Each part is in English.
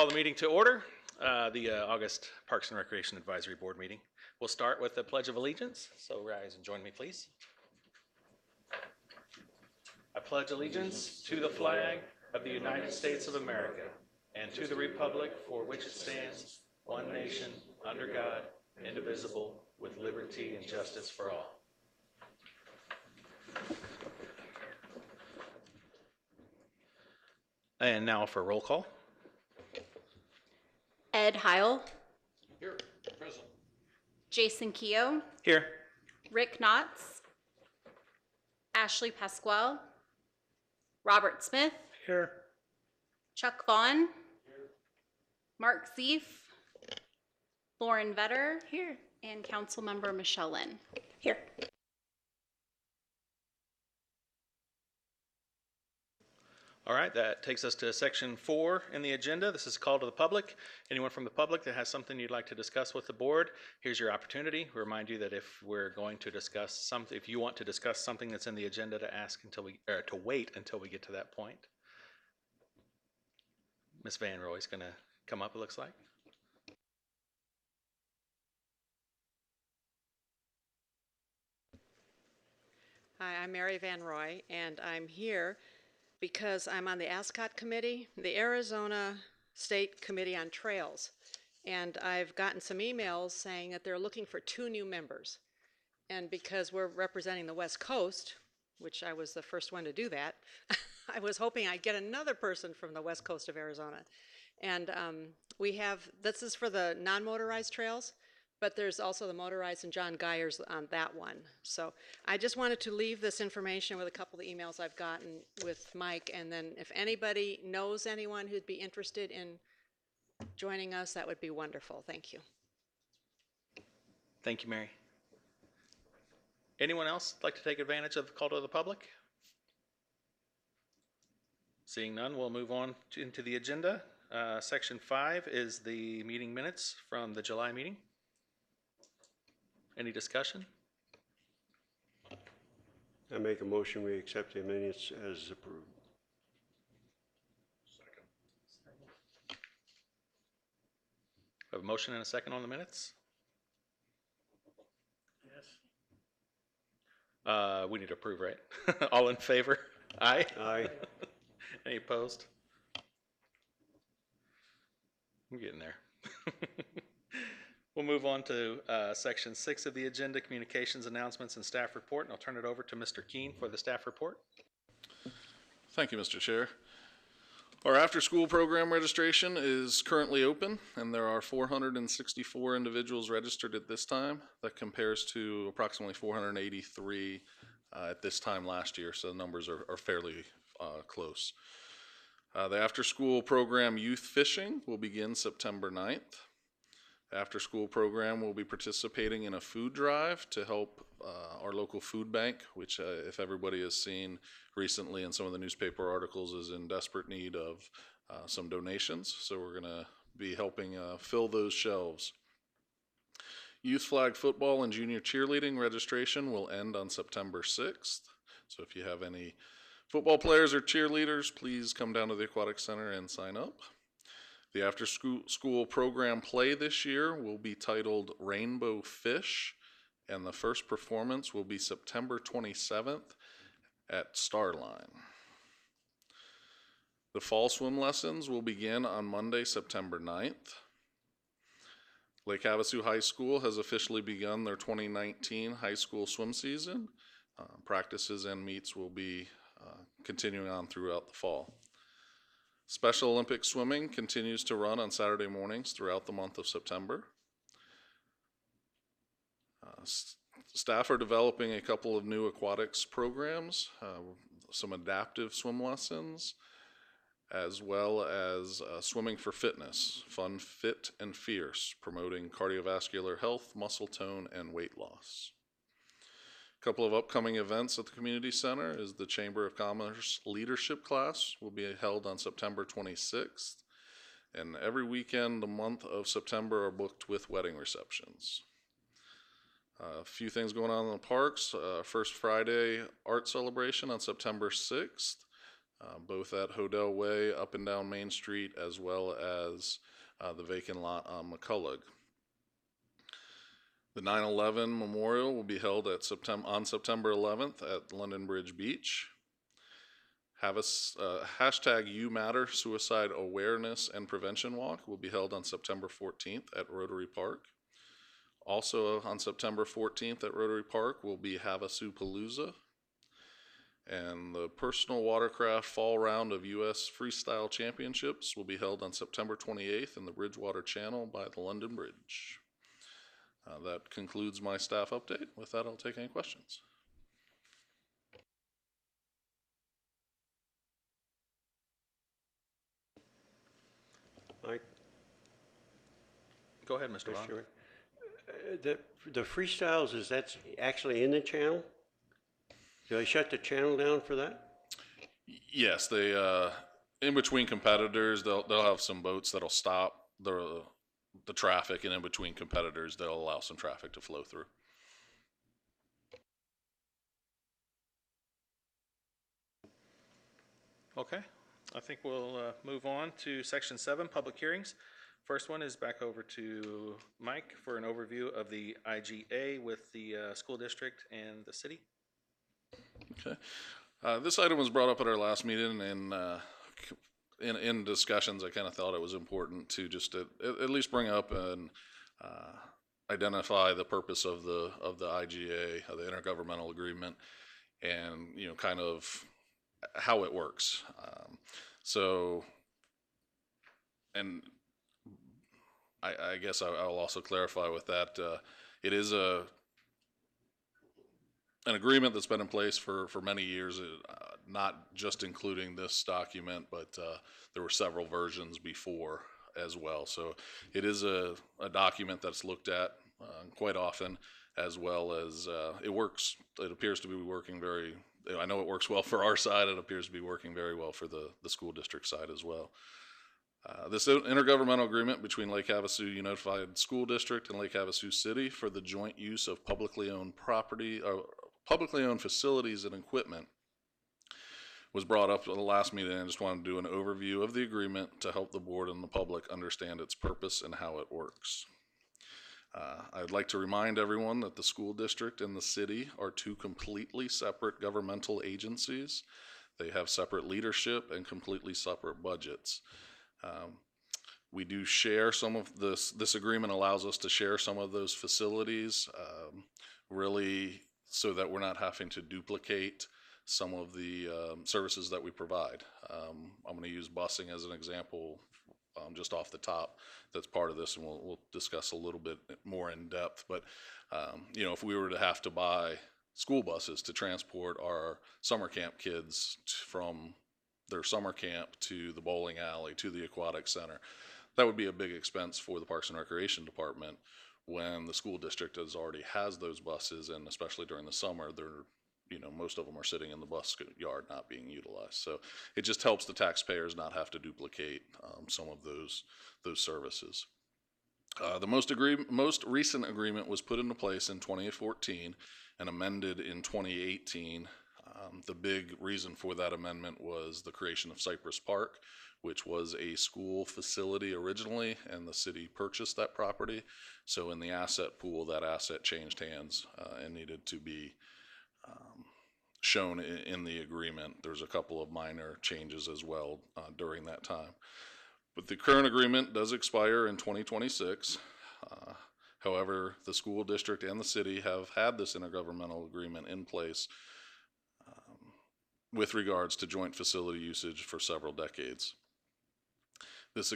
the meeting to order, the August Parks and Recreation Advisory Board meeting. We'll start with the Pledge of Allegiance, so rise and join me, please. I pledge allegiance to the flag of the United States of America and to the republic for which it stands, one nation, under God, indivisible, with liberty and justice for all. And now for roll call. Ed Heil. Here, present. Jason Keogh. Here. Rick Knotts. Ashley Pasquale. Robert Smith. Here. Chuck Vaughn. Here. Mark Zeef. Lauren Vetter. Here. And Councilmember Michelle Lynn. Here. All right, that takes us to section 4 in the agenda. This is call to the public. Anyone from the public that has something you'd like to discuss with the board, here's your opportunity. We remind you that if we're going to discuss something, if you want to discuss something that's in the agenda, to ask until we, or to wait until we get to that point. Ms. Van Roy's going to come up, it looks like. Hi, I'm Mary Van Roy, and I'm here because I'm on the ASCOT committee, the Arizona State Committee on Trails. And I've gotten some emails saying that they're looking for 2 new members. And because we're representing the West Coast, which I was the first one to do that, I was hoping I'd get another person from the West Coast of Arizona. And we have, this is for the non-motorized trails, but there's also the motorized and John Geyer's on that one. So I just wanted to leave this information with a couple of emails I've gotten with Mike, and then if anybody knows anyone who'd be interested in joining us, that would be wonderful. Thank you. Thank you, Mary. Anyone else like to take advantage of the call to the public? Seeing none, we'll move on into the agenda. Section 5 is the meeting minutes from the July meeting. Any discussion? I make a motion we accept the minutes as approved. Second. We have a motion and a second on the minutes? Yes. We need to approve, right? All in favor? Aye? Aye. Any opposed? I'm getting there. We'll move on to section 6 of the agenda, communications, announcements, and staff report, and I'll turn it over to Mr. Keene for the staff report. Thank you, Mr. Chair. Our after-school program registration is currently open, and there are 464 individuals registered at this time. That compares to approximately 483 at this time last year, so the numbers are fairly close. The after-school program Youth Fishing will begin September 9th. After-school program will be participating in a food drive to help our local food bank, which if everybody has seen recently in some of the newspaper articles, is in desperate need of some donations. So we're going to be helping fill those shelves. Youth flag football and junior cheerleading registration will end on September 6th. So if you have any football players or cheerleaders, please come down to the Aquatic Center and sign up. The after-school program play this year will be titled Rainbow Fish, and the first performance will be September 27th at Starline. The fall swim lessons will begin on Monday, September 9th. Lake Havasu High School has officially begun their 2019 high school swim season. Practices and meets will be continuing on throughout the fall. Special Olympic swimming continues to run on Saturday mornings throughout the month of September. Staff are developing a couple of new aquatics programs, some adaptive swim lessons, as well as swimming for fitness, Fun, Fit, and Fierce, promoting cardiovascular health, muscle tone, and weight loss. A couple of upcoming events at the community center is the Chamber of Commerce Leadership Class will be held on September 26th. And every weekend the month of September are booked with wedding receptions. A few things going on in the parks. First Friday art celebration on September 6th. both at Hodel Way, up and down Main Street, as well as the vacant lot on McCullough. The 9/11 Memorial will be held on September 11th at London Bridge Beach. Hashtag You Matter Suicide Awareness and Prevention Walk will be held on September 14th at Rotary Park. Also on September 14th at Rotary Park will be Havasu Palooza. And the Personal Watercraft Fall Round of U.S. Freestyle Championships will be held on September 28th in the Bridgewater Channel by the London Bridge. That concludes my staff update. With that, I'll take any questions. Mike, Go ahead, Mr. Mr. Vaughn. Chairman. The freestyles, is that actually in the channel? Do they shut the channel down for that? Yes, they in between competitors, they'll have some boats that'll stop the traffic, and in between competitors, they'll allow some traffic to flow through. Okay, I think we'll move on to section 7, public hearings. First one is back over to Mike for an overview of the IGA with the school district and the city. Okay. This item was brought up at our last meeting, and in discussions, I kind of thought it was important to just at least bring up and identify the purpose of the IGA, of the intergovernmental agreement, and kind of how it works. And I guess I'll also clarify with that. It is an agreement that's been in place for many years, not just including this document, but there were several versions before as well. So it is a document that's looked at quite often, as well as it works. It appears to be working I know it works well for our side. It appears to be working very well for the school district side as well. This intergovernmental agreement between Lake Havasu Unified School District and Lake Havasu City for the joint use of publicly owned facilities and equipment was brought up at the last meeting. I just wanted to do an overview of the agreement to help the board and the public understand its purpose and how it works. I'd like to remind everyone that the school district and the city are two completely separate governmental agencies. They have separate leadership and completely separate budgets. We do share some of this agreement allows us to share some of those facilities, really so that we're not having to duplicate some of the services that we provide. I'm going to use busing as an example just off the top. That's part of this, and we'll discuss a little bit more in depth. But if we were to have to buy school buses to transport our summer camp kids from their summer camp to the bowling alley to the aquatic center, that would be a big expense for the Parks and Recreation Department, when the school district already has those buses, and especially during the summer, most of them are sitting in the bus yard not being utilized. So it just helps the taxpayers not have to duplicate some of those services. The most recent agreement was put into place in 2014 and amended in 2018. The big reason for that amendment was the creation of Cypress Park, which was a school facility originally, and the city purchased that property. So in the asset pool, that asset changed hands and needed to be shown in the agreement. There's a couple of minor changes as well during that time. But the current agreement does expire in 2026. However, the school district and the city have had this intergovernmental agreement in place with regards to joint facility usage for several decades. This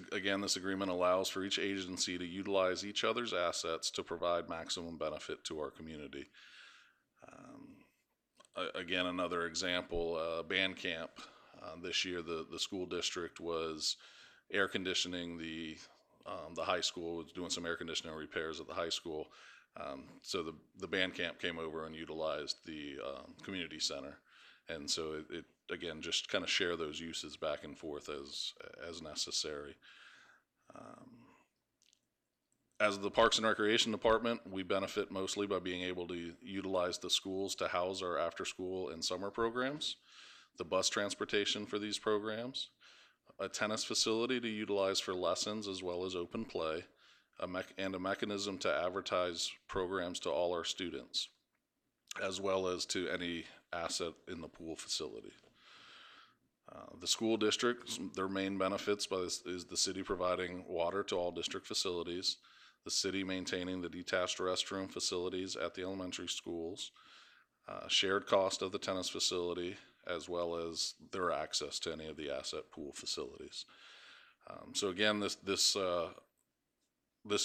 agreement allows for each agency to utilize each other's assets to provide maximum benefit to our community. Again, another example, band camp. This year, the school district was air conditioning the high school, was doing some air conditioning repairs at the high school. So the band camp came over and utilized the community center. And so it again, just kind of share those uses back and forth as necessary. As the Parks and Recreation Department, we benefit mostly by being able to utilize the schools to house our after-school and summer programs. the bus transportation for these programs, a tennis facility to utilize for lessons as well as open play, and a mechanism to advertise programs to all our students, as well as to any asset in the pool facility. The school district, their main benefits by this is the city providing water to all district facilities, the city maintaining the detached restroom facilities at the elementary schools, shared cost of the tennis facility, as well as their access to any of the asset pool facilities. So again, this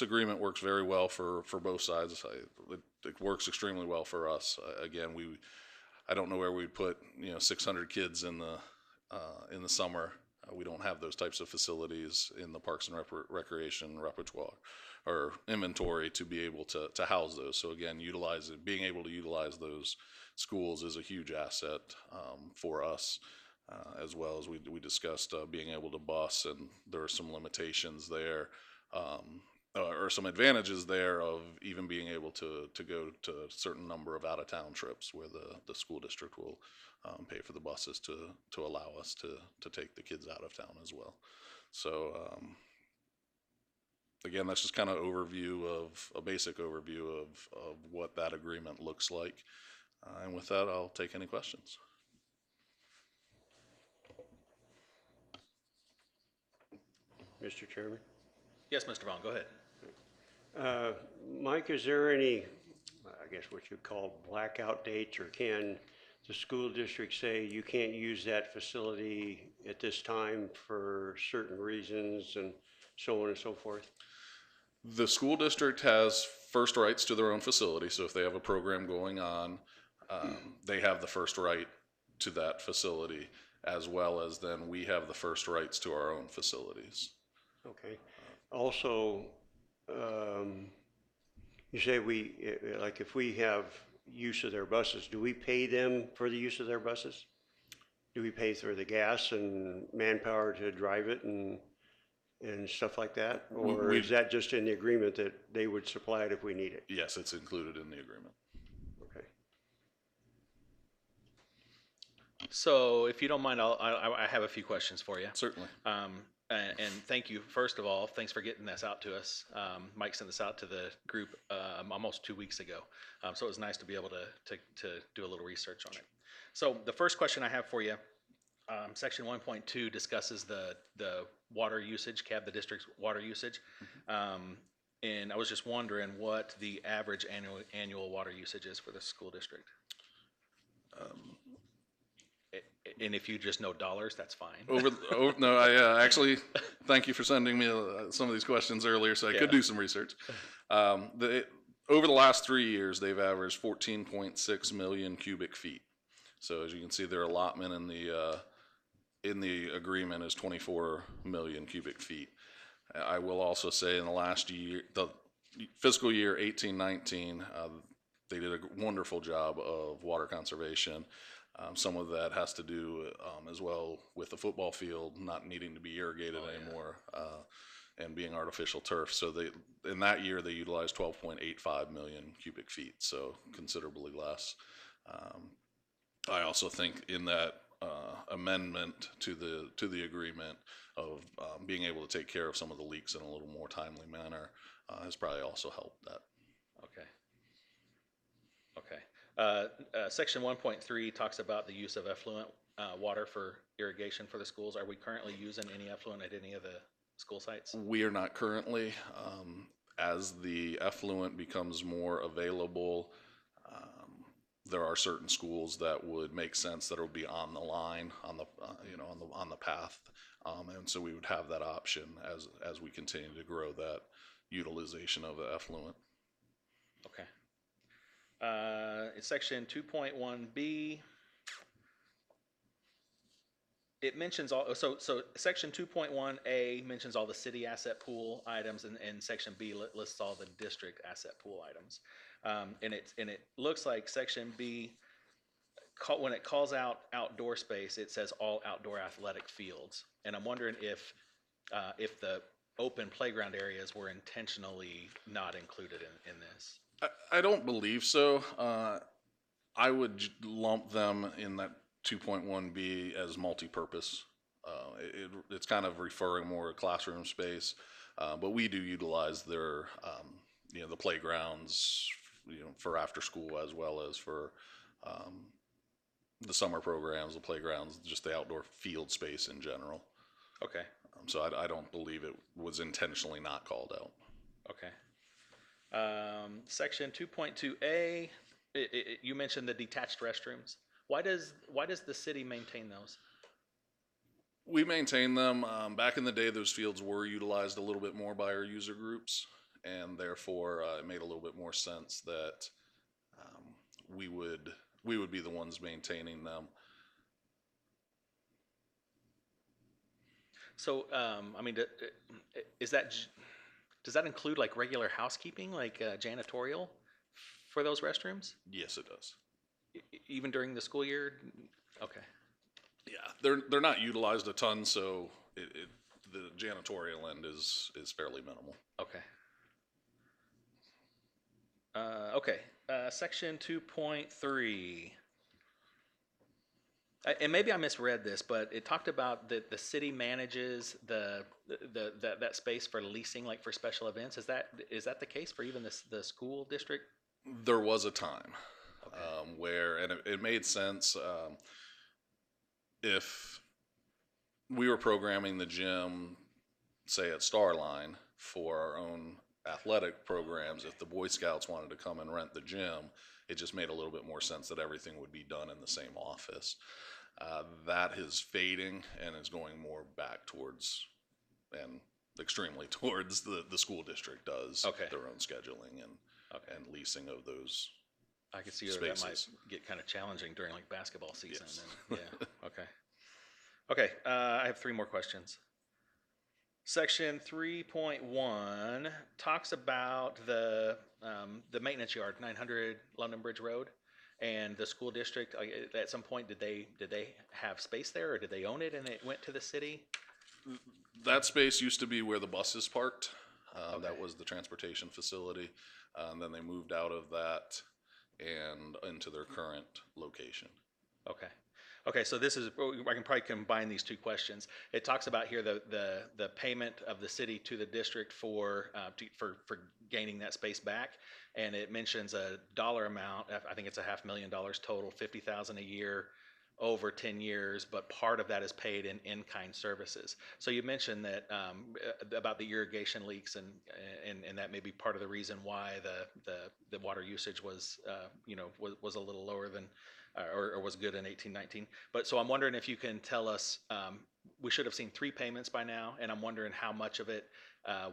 agreement works very well for both sides. It works extremely well for us. Again, I don't know where we'd put 600 kids in the summer. We don't have those types of facilities in the Parks and Recreation repertoire or inventory to be able to house those. So again, being able to utilize those schools is a huge asset for us, as well as we discussed being able to bus, and there are some limitations there, or some advantages there of even being able to go to a certain number of out-of-town trips where the school district will pay for the buses to allow us to take the kids out of town as well. So again, that's just kind of a basic overview of what that agreement looks like. And with that, I'll take any questions. Mr. Chairman? Yes, Mr. Vaughn, go ahead. Mike, is there any, I guess what you call blackout dates, or can the school district say you can't use that facility at this time for certain reasons, and so on and so forth? The school district has first rights to their own facility, so if they have a program going on, they have the first right to that facility, as well as then we have the first rights to our own facilities. Okay. Also, you say like if we have use of their buses, do we pay them for the use of their buses? Do we pay for the gas and manpower to drive it and stuff like that? Or is that just in the agreement that they would supply it if we need it? Yes, it's included in the agreement. Okay. So if you don't mind, I have a few questions for you. Certainly. And thank you, first of all, thanks for getting this out to us. Mike sent this out to the group almost 2 weeks ago. So it was nice to be able to do a little research on it. So the first question I have for you, section 1.2 discusses the water usage, the district's water usage. And I was just wondering what the average annual water usage is for the school district. And if you just know dollars, that's fine. No, I actually thank you for sending me some of these questions earlier, so I could do some research. Over the last 3 years, they've averaged 14.6 million cubic feet. So as you can see, their allotment in the agreement is 24 million cubic feet. I will also say in the last year, the fiscal year 18-19, they did a wonderful job of water conservation. Some of that has to do as well with the football field not needing to be irrigated anymore, and being artificial turf. So in that year they utilized 12.85 million cubic feet, so considerably less. I also think in that amendment to the agreement of being able to take care of some of the leaks in a little more timely manner has probably also helped that. Okay. Section 1.3 talks about the use of effluent water for irrigation for the schools. Are we currently using any effluent at any of the school sites? We are not currently. As the effluent becomes more available, there are certain schools that would make sense that will be on the line, on the path, and so we would have that option as we continue to grow that utilization of the effluent. Okay. In section 2.1b, it mentions all. So section 2.1a mentions all the city asset pool items, and section B lists all the district asset pool items. And it looks like section B, when it calls out outdoor space, it says all outdoor athletic fields. And I'm wondering if the open playground areas were intentionally not included in this. I don't believe so. I would lump them in that 2.1B as multi-purpose. It's kind of referring more to classroom space, but we do utilize their, the playgrounds, for after school as well as for the summer programs, the playgrounds, just the outdoor field space in general. Okay, So I don't believe it was intentionally not called out. okay. Section 2.2A, you mentioned the detached restrooms. Why does the city maintain those? We maintain them. Back in the day, those fields were utilized a little bit more by our user groups, and therefore it made a little bit more sense that we would be the ones maintaining them. So, I mean, does that include like regular housekeeping, like janitorial for those restrooms? Yes, it does. Even during the school year? Okay. Yeah, they're not utilized a ton, so the janitorial end is fairly minimal. Okay. Okay. Section 2.3. And maybe I misread this, but it talked about that the city manages that space for leasing, like for special events. Is that the case for even the school district? There was a time Okay. where, and it made sense if we were programming the gym, say at Starline, for our own athletic programs. If the Boy Scouts wanted to come and rent the gym, it just made a little bit more sense that everything would be done in the same office. That is fading and is going more back towards, and extremely towards, the school district does Okay. their own scheduling and leasing of those. I could see that might Spaces. get kind of challenging during like basketball season. Yes. And, yeah. Okay. Okay. I have three more questions. Section 3.1 talks about the maintenance yard, 900 London Bridge Road, and the school district. At some point, did they have space there, or did they own it and it went to the city? That space used to be where the buses parked. That Okay. was the transportation facility. Then they moved out of that and into their current location. Okay. Okay, so this is, I can probably combine these two questions. It talks about here the payment of the city to the district for gaining that space back, and it mentions a dollar amount. I think it's $500,000 total, $50,000 a year over 10 years, but part of that is paid in kind services. So you mentioned that about the irrigation leaks, and that may be part of the reason why the water usage was was a little lower than or was good in 1819. But so I'm wondering if you can tell us, we should have seen 3 payments by now, and I'm wondering how much of it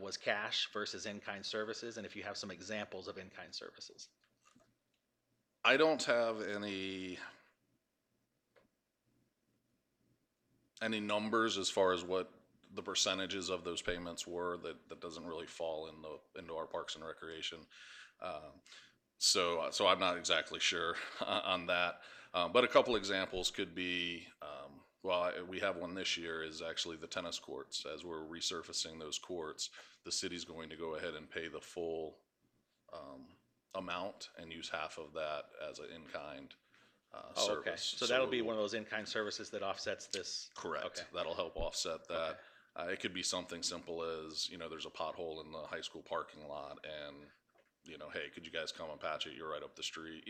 was cash versus in-kind services, and if you have some examples of in-kind services. I don't have any numbers as far as what the percentages of those payments were. That doesn't really fall into our Parks and Recreation. So I'm not exactly sure on that. But a couple examples could be, we have one this year, is actually the tennis courts. As we're resurfacing those courts, the city's going to go ahead and pay the full amount and use half of that as an in-kind Oh, service. okay. So that'll be one of those in-kind services that offsets this. Correct. Okay. That'll help offset that. Okay. It could be something simple as, there's a pothole in the high school parking lot, and, hey, could you guys come and patch it? You're right up the street.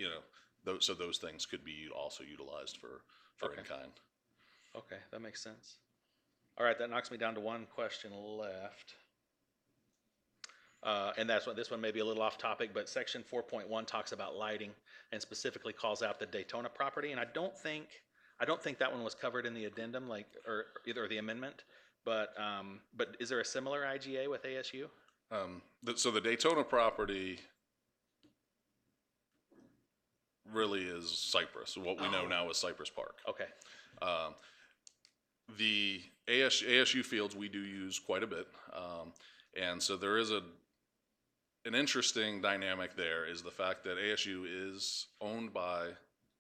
Those things could be also utilized for Okay. in-kind. Okay, that makes sense. All right, that knocks me down to one question left. And this one may be a little off topic, but section 4.1 talks about lighting and specifically calls out the Daytona property. And I don't think that one was covered in the addendum, or either the amendment. But is there a similar IGA with ASU? So the Daytona property really is Cypress. What we know now is Cypress Park. Okay. The ASU fields we do use quite a bit, and so there is an interesting dynamic there, is the fact that ASU is owned by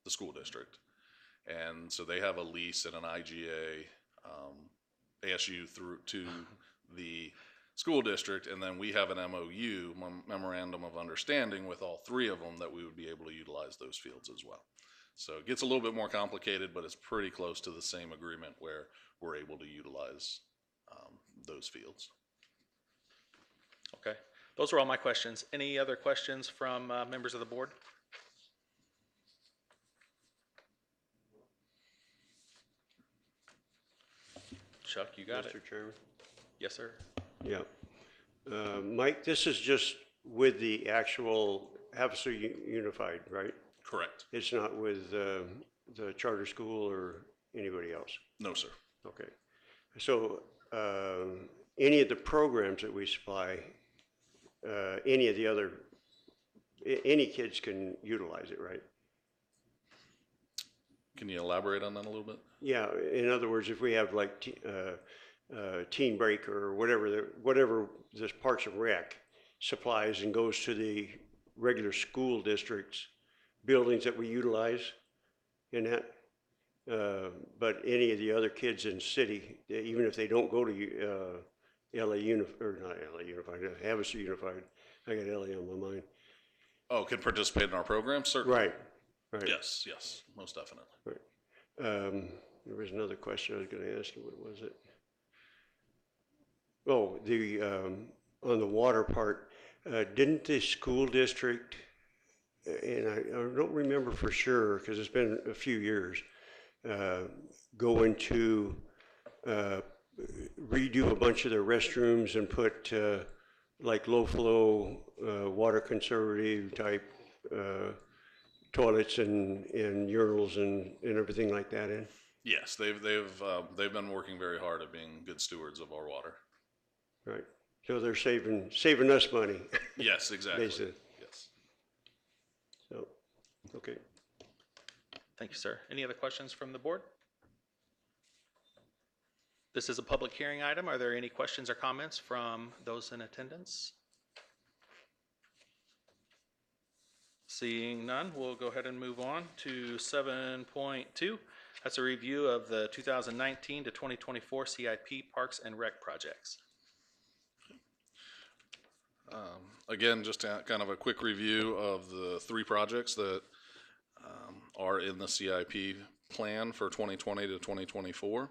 the school district, and so they have a lease and an IGA, ASU through to the school district, and then we have an MOU, memorandum of understanding, with all 3 of them that we would be able to utilize those fields as well. So it gets a little bit more complicated, but it's pretty close to the same agreement where we're able to utilize those fields. Okay, those are all my questions. Any other questions from members of the board? Chuck, you got it. Mr. Chairman? Yes, sir. Yeah. Mike, this is just with the actual Havasu Unified, right? Correct. It's not with the charter school or anybody else? No, sir. Okay. So any of the programs that we supply, any of the other, any kids can utilize it, right? Can you elaborate on that a little bit? Yeah, in other words, if we have like Teen Break or whatever this Parks and Rec supplies and goes to the regular school districts, buildings that we utilize in that, but any of the other kids in the city, even if they don't go to Havasu Unified, I got LA on my mind. Oh, can participate in our program? Certainly. Right, right. Yes, yes, most definitely. Right. There was another question I was gonna ask you, what was it? Oh, on the water part, didn't the school district, and I don't remember for sure, because it's been a few years, go into redo a bunch of their restrooms and put like low flow, water conservative type toilets and urinals and everything like that in? Yes, they've been working very hard at being good stewards of our water. Right. So they're saving us money. Yes, exactly. Basically. Yes. So, okay. Thank you, sir. Any other questions from the board? This is a public hearing item. Are there any questions or comments from those in attendance? Seeing none, we'll go ahead and move on to 7.2. That's a review of the 2019 to 2024 CIP Parks and Rec projects. Again, just kind of a quick review of the 3 projects that are in the CIP plan for 2020 to 2024.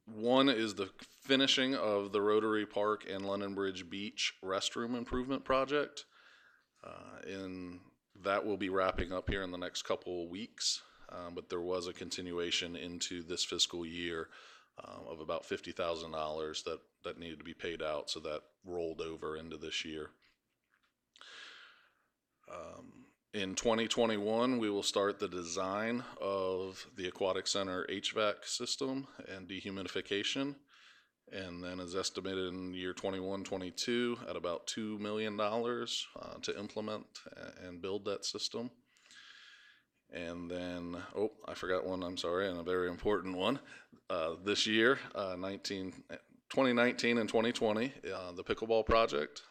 One is the finishing of the Rotary Park and London Bridge Beach restroom improvement project. That will be wrapping up here in the next couple of weeks, but there was a continuation into this fiscal year of about $50,000 that needed to be paid out, so that rolled over into this year. In 2021, we will start the design of the Aquatic Center HVAC system and dehumidification, and then is estimated in year 21-22 at about $2 million to implement and build that system. And then, oh, I forgot one, I'm sorry, and a very important one. This year, 2019 and 2020, the pickleball project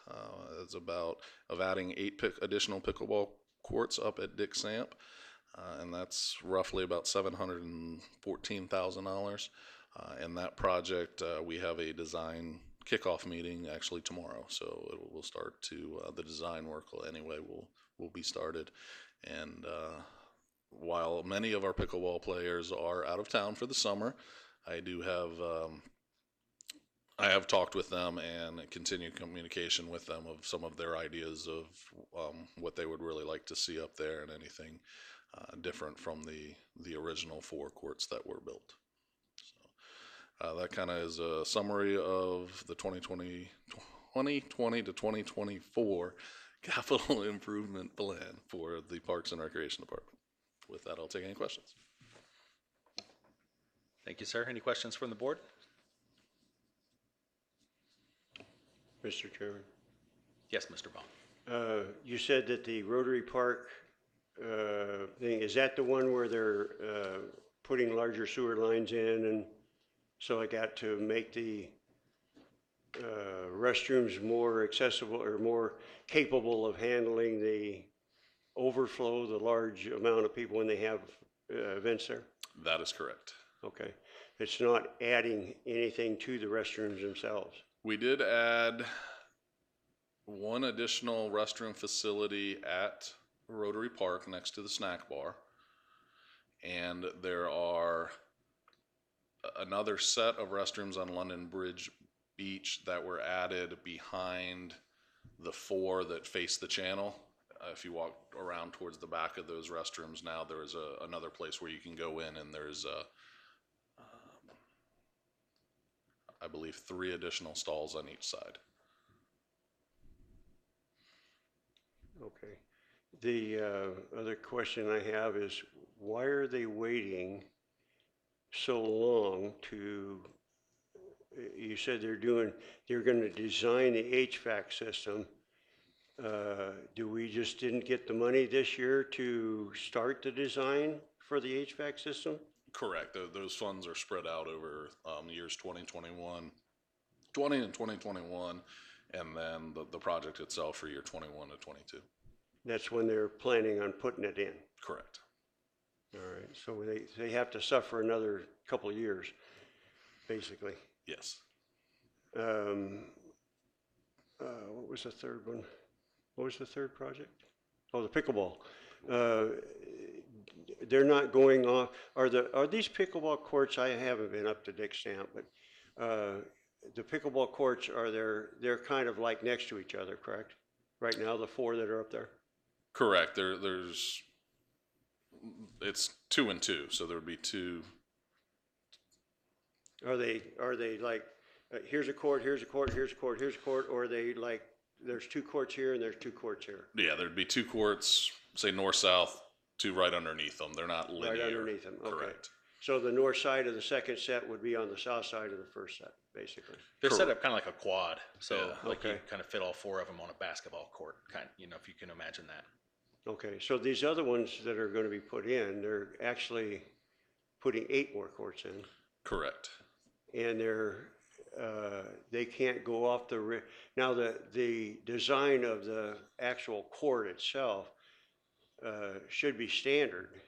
is about adding 8 additional pickleball courts up at Dick Samp, and that's roughly about $714,000. And that project, we have a design kickoff meeting actually tomorrow, so it will start to the design work anyway will be started. And while many of our pickleball players are out of town for the summer, I have talked with them and continued communication with them of some of their ideas of what they would really like to see up there and anything different from the original 4 courts that were built. So that kind of is a summary of the 2020 to 2024 capital improvement plan for the Parks and Recreation Department. With that, I'll take any questions. Thank you, sir. Any questions from the board? Mr. Chairman. Yes, Mr. Baum. You said that the Rotary Park thing, is that the one where they're putting larger sewer lines in and so like that to make the restrooms more accessible or more capable of handling the overflow, the large amount of people when they have events there? That is correct. Okay. It's not adding anything to the restrooms themselves? We did add one additional restroom facility at Rotary Park next to the snack bar. And there are another set of restrooms on London Bridge Beach that were added behind the 4 that face the channel. If you walk around towards the back of those restrooms now, there is another place where you can go in, and there's I believe 3 additional stalls on each side. Okay. The other question I have is, why are they waiting so long to, you said they're going to design the HVAC system. Do we just didn't get the money this year to start the design for the HVAC system? Correct. Those funds are spread out over years 2020 and 2021, and then the project itself for year 21 to 22. That's when they're planning on putting it in. Correct. All right, so they have to suffer another couple of years, basically. Yes. What was the third one? What was the third project? Oh, the pickleball. They're not going off. Are these pickleball courts? I haven't been up to Dick Stamp, but the pickleball courts they're kind of like next to each other, correct? Right now, the 4 that are up there. Correct. It's 2 and 2, so there would be 2. Are they like here's a court, here's a court, here's a court, here's a court, or are they like there's 2 courts here and there's 2 courts here? Yeah, there'd be 2 courts, say north-south, 2 right underneath them. They're not linear. Right underneath them. Okay. Correct. So the north side of the second set would be on the south side of the first set, basically. They're set up kind of like a quad, so Yeah. like you Okay. kind of fit all 4 of them on a basketball court, if you can imagine that. Okay, so these other ones that are going to be put in, they're actually putting 8 more courts in, Correct. and they can't go off now the design of the actual court itself should be standard.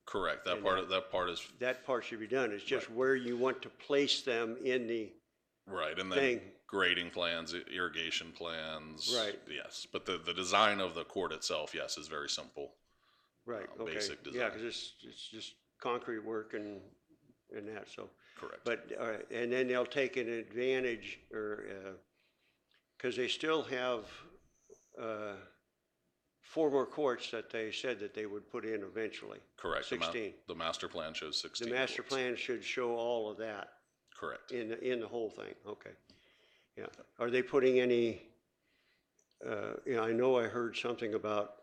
Correct. That And part is That part should be done. It's just where you want to place them in the right, and then thing. grading plans, irrigation plans. Right. Yes, but the design of the court itself, yes, is very simple. Right. Okay. Basic design. Yeah, because it's just concrete work and that. So. Correct. But and then they'll take an advantage, or because they still have 4 more courts that they said that they would put in eventually. Correct. 16. The master plan shows 16. The master courts. plan should show all of that Correct. in the whole thing. Okay. Yeah. Are they putting any? I know I heard something about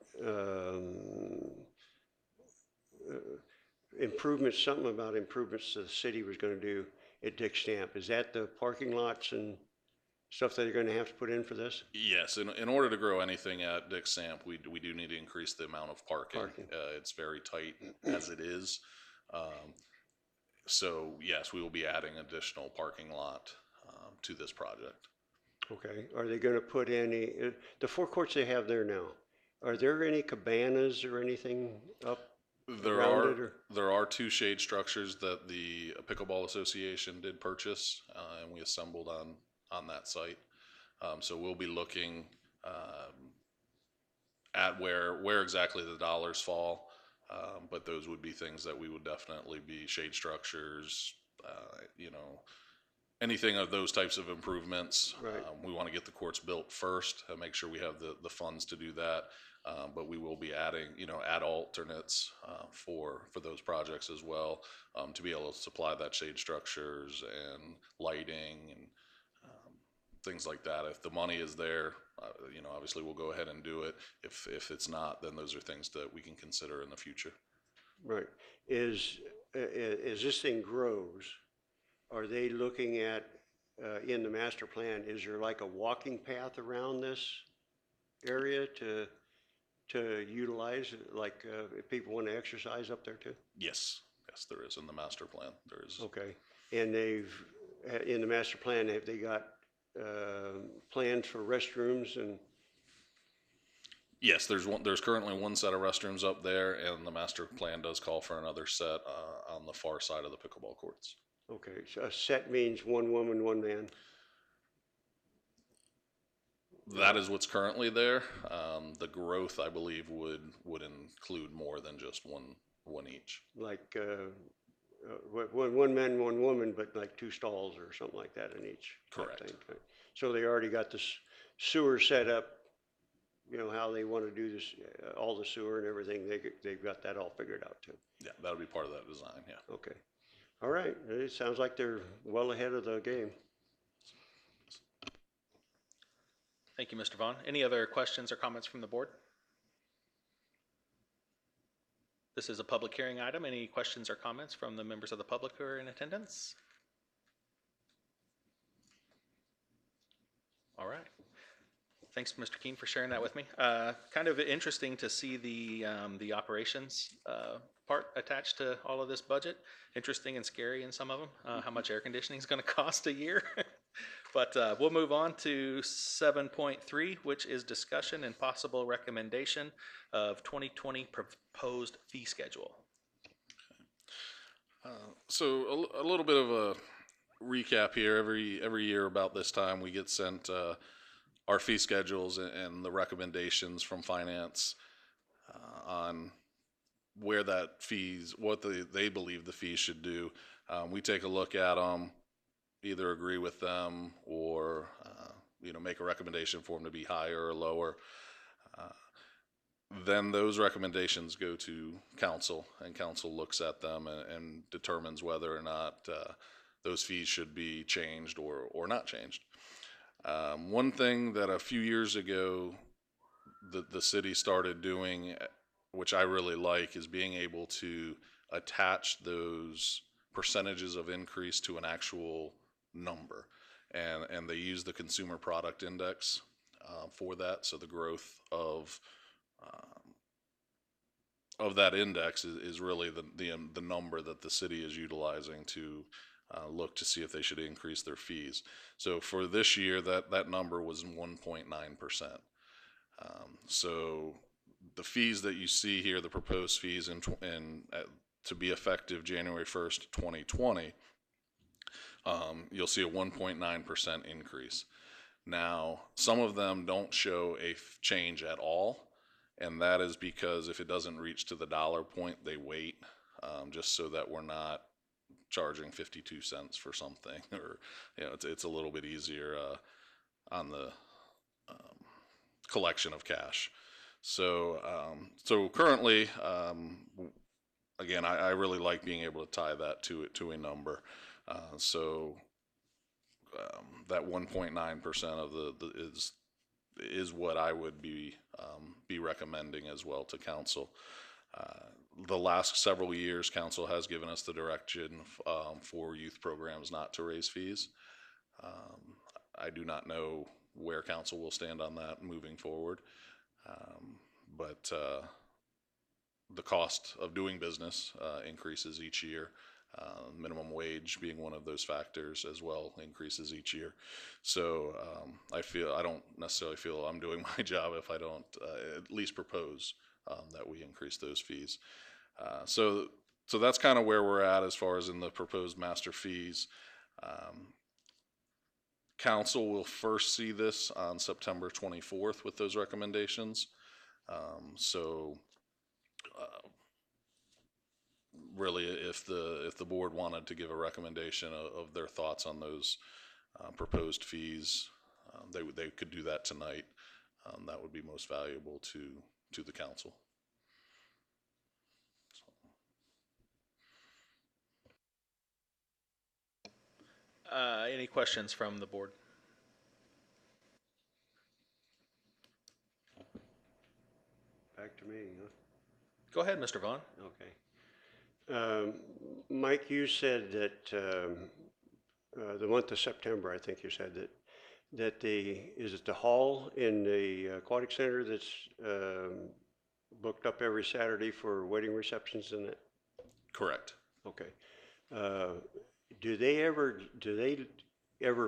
improvements. Something about improvements the city was going to do at Dick Stamp. Is that the parking lots and stuff that they're going to have to put in for this? Yes, in order to grow anything at Dick Stamp, we do need to increase the amount of parking. It's very tight as it is. So yes, we will be adding additional parking lot to this project. Okay. Are they going to put any, the 4 courts they have there now, are there any cabanas or anything up around it? There are 2 shade structures that the Pickleball Association did purchase, and we assembled on that site. So we'll be looking at where exactly the dollars fall, but those would be things that we would definitely be shade structures, anything of those types of improvements. Right. We want to get the courts built first and make sure we have the funds to do that. But we will be adding, add alternates for those projects as well, to be able to supply that shade structures and lighting and things like that. If the money is there, obviously we'll go ahead and do it. If it's not, then those are things that we can consider in the future. Right. As this thing grows, are they looking at, in the master plan, is there like a walking path around this area to utilize, like if people want to exercise up there too? Yes, there is in the master plan. There is. Okay. And in the master plan, have they got plans for restrooms and? Yes, there's currently 1 set of restrooms up there, and the master plan does call for another set on the far side of the pickleball courts. Okay, so a set means 1 woman, 1 man? That is what's currently there. The growth, I believe, would include more than just one each. Like, one man, one woman, but like two stalls or something like that in each. type Correct. thing, right? So they already got the sewer set up, you know, how they want to do this, all the sewer and everything, they've got that all figured out too. Yeah, that'll be part of that design, yeah. Okay. All right. It sounds like they're well ahead of the game. Thank you, Mr. Vaughn. Any other questions or comments from the board? This is a public hearing item. Any questions or comments from the members of the public who are in attendance? All right. Thanks, Mr. Keene, for sharing that with me. Kind of interesting to see the operations part attached to all of this budget. Interesting and scary in some of them, how much air conditioning is going to cost a year. But we'll move on to 7.3, which is discussion and possible recommendation of 2020 proposed fee schedule. So a little bit of a recap here. Every year about this time, we get sent our fee schedules and the recommendations from finance on where that fees, what they believe the fees should do. We take a look at them, either agree with them or make a recommendation for them to be higher or lower. Then those recommendations go to council, and council looks at them and determines whether or not those fees should be changed or not changed. One thing that a few years ago the city started doing, which I really like, is being able to attach those percentages of increase to an actual number. And they use the consumer product index for that. So the growth of that index is really the number that the city is utilizing to look to see if they should increase their fees. So for this year, that number was 1.9%. So the fees that you see here, the proposed fees to be effective January 1st, 2020, you'll see a 1.9% increase. Now, some of them don't show a change at all, and that is because if it doesn't reach to the dollar point, they wait, just so that we're not charging 52 cents for something, or it's a little bit easier on the collection of cash. So currently, again, I really like being able to tie that to a number. That 1.9% of the is what I would be recommending as well to council. The last several years, council has given us the direction for youth programs not to raise fees. I do not know where council will stand on that moving forward, but the cost of doing business increases each year. Minimum wage being one of those factors as well increases each year. So I don't necessarily feel I'm doing my job if I don't at least propose that we increase those fees. So that's kind of where we're at as far as in the proposed master fees. Council will first see this on September 24th with those recommendations. Really, if the board wanted to give a recommendation of their thoughts on those proposed fees, they could do that tonight. That would be most valuable to the council. Any questions from the board? Back to me, huh? Go ahead, Mr. Vaughn. Okay. Mike, you said that the month of September, I think you said that is it the hall in the aquatic center that's booked up every Saturday for wedding receptions and that? Correct. Okay. Do they ever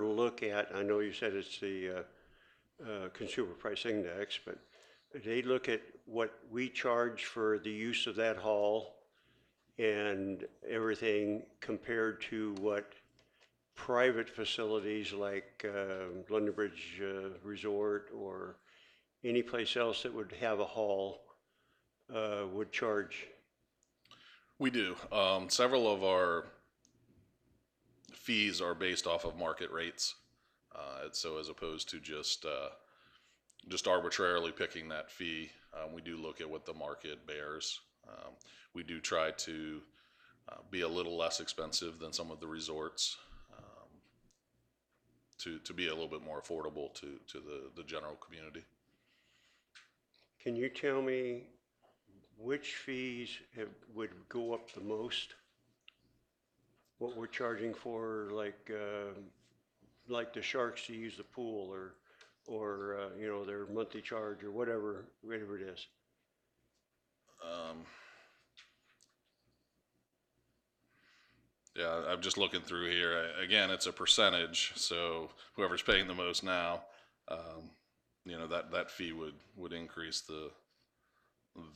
look at, I know you said it's the consumer price index, but do they look at what we charge for the use of that hall and everything compared to what private facilities like London Bridge Resort or any place else that would have a hall would charge? We do. Several of our fees are based off of market rates. So as opposed to just arbitrarily picking that fee, we do look at what the market bears. We do try to be a little less expensive than some of the resorts, to be a little bit more affordable to the general community. Can you tell me which fees would go up the most? What we're charging for, like the Sharks to use the pool, or you know, their monthly charge, or whatever it is. Yeah, I'm just looking through here. Again, it's a percentage, so whoever's paying the most now, that fee would increase the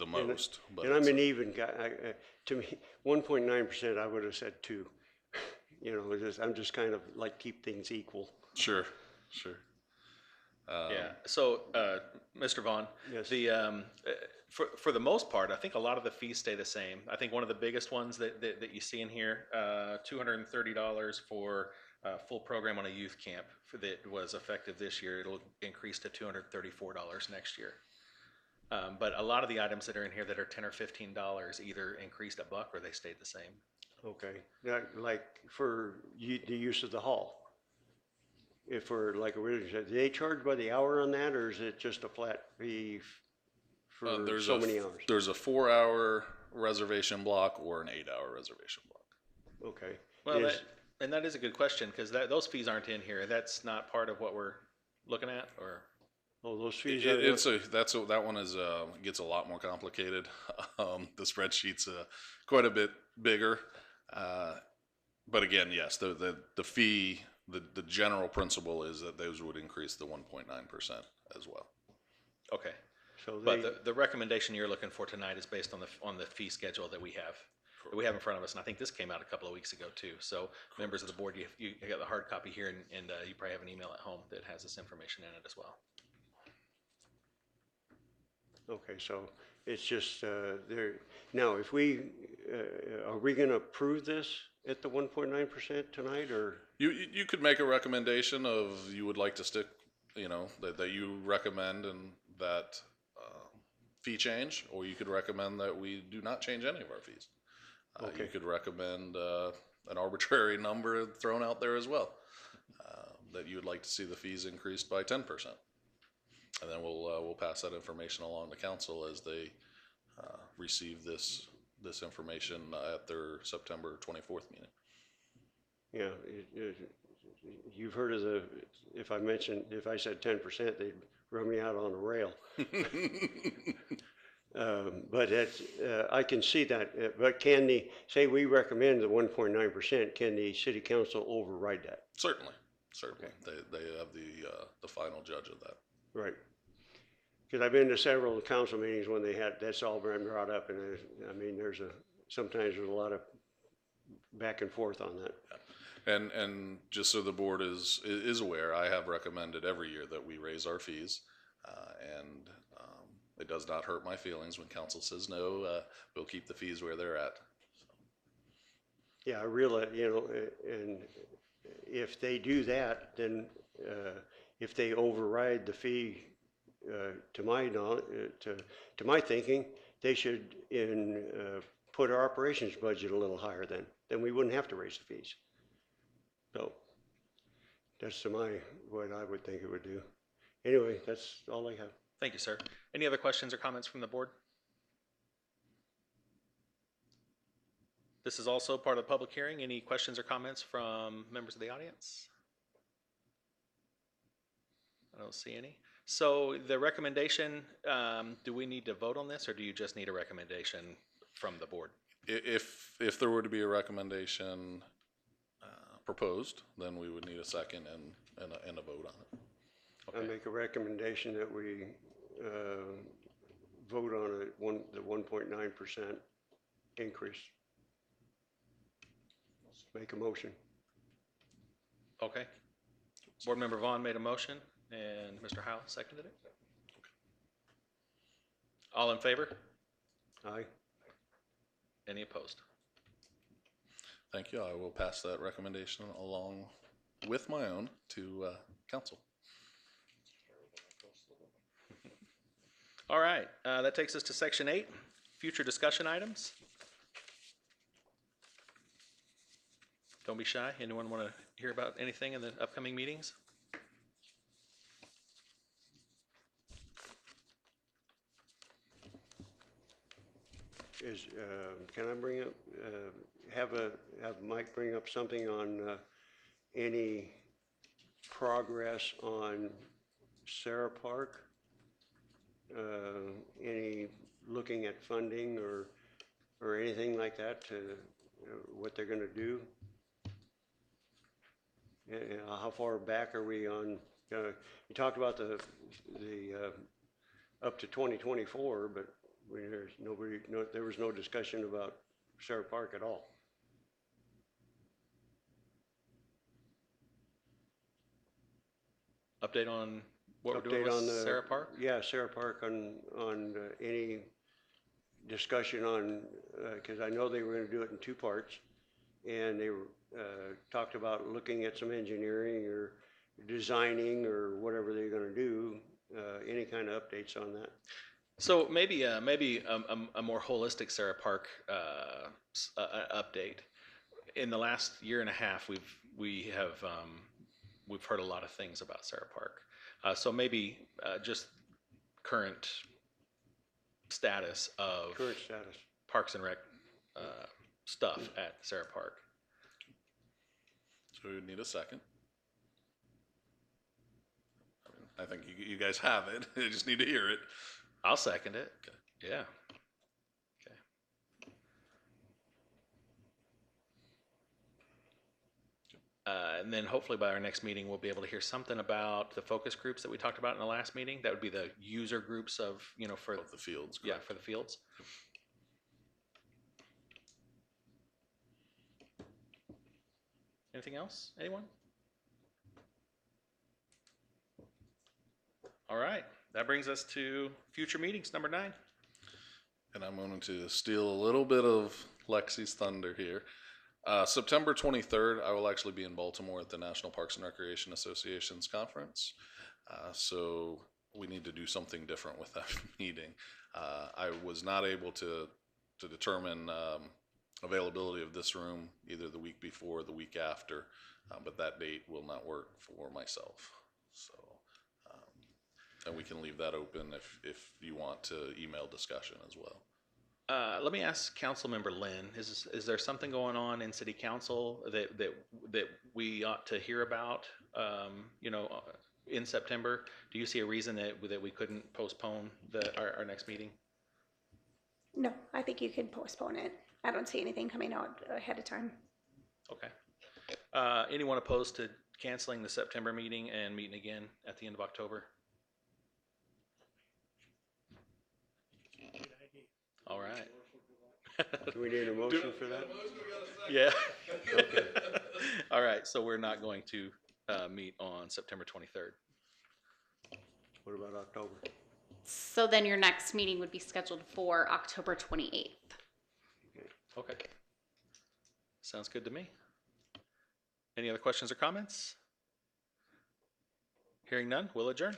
most. But And I'm an even guy. To me, 1.9%, I would have said 2. You know, I'm just kind of like keep things equal. Sure. Yeah, so, Mr. Vaughn, Yes. for the most part, I think a lot of the fees stay the same. I think one of the biggest ones that you see in here, $230 for a full program on a youth camp that was effective this year. It'll increase to $234 next year. But a lot of the items that are in here that are $10 or $15 either increased a buck or they stayed the same. Okay. Now, like for the use of the hall. If we're like originally said, do they charge by the hour on that, or is it just a flat fee for so many hours? There's a 4-hour reservation block or an 8-hour reservation block. Okay. Well, that is a good question, because those fees aren't in here. That's not part of what we're looking at, or? Oh, those fees That one is gets a lot more complicated. The spreadsheet's quite a bit bigger, but again, yes, the fee, the general principle is that those would increase the 1.9% as well. Okay. So But the recommendation you're looking for tonight is based on the fee schedule that we have in front of us, and I think this came out a couple of weeks ago too. So members of the board, you got the hard copy here, and you probably have an email at home that has this information in it as well. Okay, so it's just there. Now, if we are we going to approve this at the 1.9% tonight, or? You could make a recommendation of you would like to stick, that you recommend and that fee change, or you could recommend that we do not change any of our fees. Okay. You could recommend an arbitrary number thrown out there as well, that you would like to see the fees increased by 10%. And then we'll pass that information along to council as they receive this information at their September 24th meeting. Yeah, you've heard of if I said 10%, they'd run me out on a rail. But I can see that. But say we recommend the 1.9%, can the city council override that? Certainly. Okay. They have the final judge of that. Right. Because I've been to several council meetings when that's all been brought up, and sometimes there's a lot of back and forth on that. And just so the board is aware, I have recommended every year that we raise our fees, and it does not hurt my feelings when council says no. We'll keep the fees where they're at. Yeah, I realize, and if they do that, then if they override the fee, to my thinking, they should put our operations budget a little higher. Then we wouldn't have to raise the fees. So that's what I would think it would do. Anyway, that's all I have. Thank you, sir. Any other questions or comments from the board? This is also part of the public hearing. Any questions or comments from members of the audience? I don't see any. So the recommendation, do we need to vote on this, or do you just need a recommendation from the board? If there were to be a recommendation proposed, then we would need a second and a vote on it. Okay. I make a recommendation that we vote on the 1.9% increase. Make a motion. Okay. Board Member Vaughn made a motion, and Mr. Howe seconded it. All in favor? Aye. Any opposed? Thank you. I will pass that recommendation along with my own to council. All right, that takes us to section 8, future discussion items. Don't be shy. Anyone want to hear about anything in the upcoming meetings? Can I bring up, have Mike bring up something on any progress on Sarah Park? Any looking at funding or anything like that to what they're gonna do? How far back are we on, you talked about the up to 2024, but there was no discussion about Sarah Park at all. Update on what we're doing with Sarah Park? Yeah, Sarah Park on any discussion on, because I know they were going to do it in 2 parts, and they were talked about looking at some engineering or designing or whatever they're going to do. Any kind of updates on that? So maybe a more holistic Sarah Park update. In the last year and a half, we've heard a lot of things about Sarah Park. So maybe just current status of Parks and Rec stuff at Sarah Park. So we would need a second. I think you guys have it. I just need to hear it. I'll second it. Okay. Yeah. Okay. And then hopefully by our next meeting, we'll be able to hear something about the focus groups that we talked about in the last meeting. That would be the user groups of, for Of the fields. yeah, Correct. for the fields. Anything else? Anyone? All right. That brings us to future meetings, number 9. And I'm going to steal a little bit of Lexi's thunder here. September 23rd, I will actually be in Baltimore at the National Parks and Recreation Association's conference. So we need to do something different with that meeting. I was not able to determine availability of this room either the week before or the week after, but that date will not work for myself. So, and we can leave that open if you want to email discussion as well. Let me ask Councilmember Lynn, is there something going on in City Council that we ought to hear about, in September? Do you see a reason that we couldn't postpone our next meeting? No, I think you can postpone it. I don't see anything coming out ahead of time. Okay. Anyone opposed to canceling the September meeting and meeting again at the end of October? All right. Do we need a motion for that? Yeah. Okay. All right, so we're not going to meet on September 23rd. What about October? So then your next meeting would be scheduled for October 28th. Okay. Sounds good to me. Any other questions or comments? Hearing none, we'll adjourn.